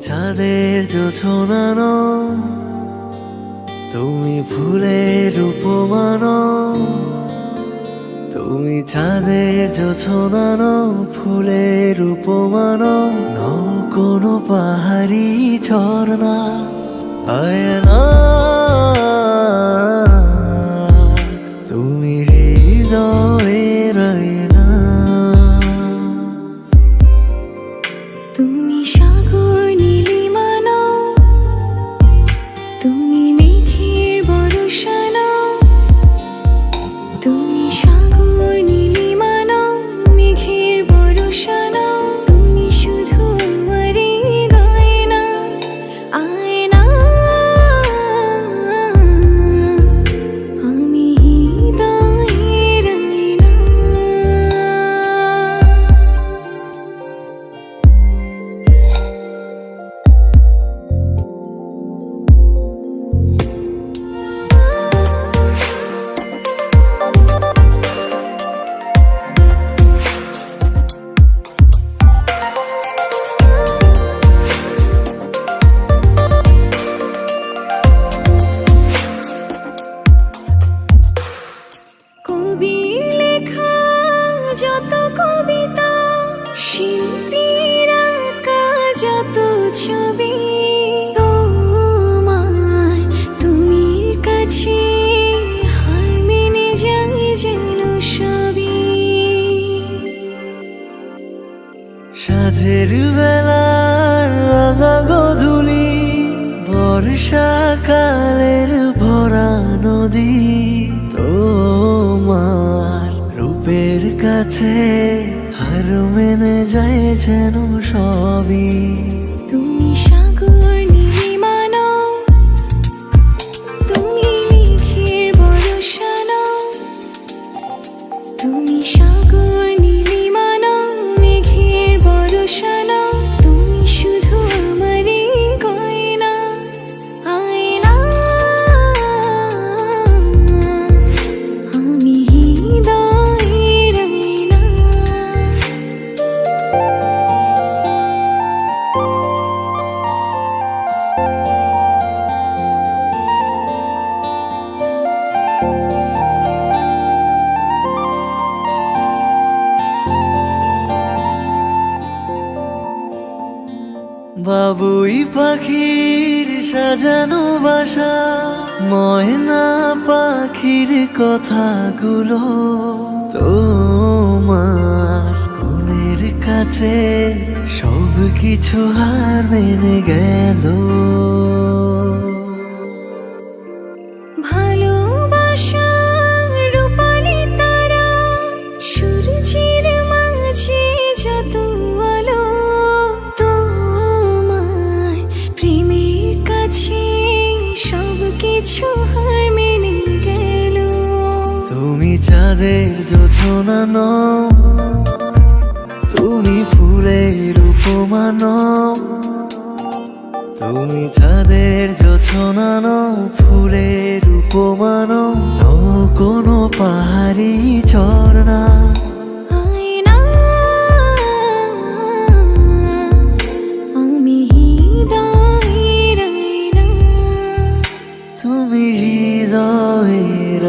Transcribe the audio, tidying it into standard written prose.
চাঁদের জোছনা নও, তুমি ফুলের উপমা নও। তুমি চাঁদের জোছনা নও, ফুলের উপমা নও, নও কোনো পাহাড়ি ঝর্ণা। আয়না তুমি হৃদয়ের আয়না। তুমি সাগর নীলিমা নও, তুমি মেঘের বর্ষা নও। তুমি সাগর নীলিমা নও, মেঘের বর্ষা নও। তুমি শুধু আমারই গয়না, আয়না। আমি হৃদয়ের আয়না। কবির লেখা যত কবিতা, শিল্পীর আঁকা যত ছবি, তোমার তুমির কাছে হার মেনে যায় যেন সবই। সাঁঝের বেলার রাঙা গোধূলি, বর্ষাকালের ভরা নদী, তোমার রূপের কাছে হার মেনে যায় যেন সবই। তুমি সাগর নীলিমা নও, তুমি মেঘের বর্ষা নও। তুমি সাগর নীলিমা নও, মেঘের বর্ষা নও। তুমি শুধু আমারই গয়না, আয়না। আমি হৃদয়ের আয়না। বাবুই পাখির সাজানো বাসা, ময়না পাখির কথাগুলো তোমার গুণের কাছে সব কিছু হার মেনে গেল। ভালোবাসা রূপালি তারা, সূর্যের মাঝে যত আলো, তোমার প্রেমের কাছে সব কিছু হার মেনে গেল। তুমি চাঁদের জোছনা নও, তুমি ফুলের উপমা নও। তুমি চাঁদের জোছনা নও, ফুলের উপমা নও, নও কোনো পাহাড়ি ঝর্ণা। আয়না। আমি হৃদয়ের আয়না। তুমি হৃদয়ের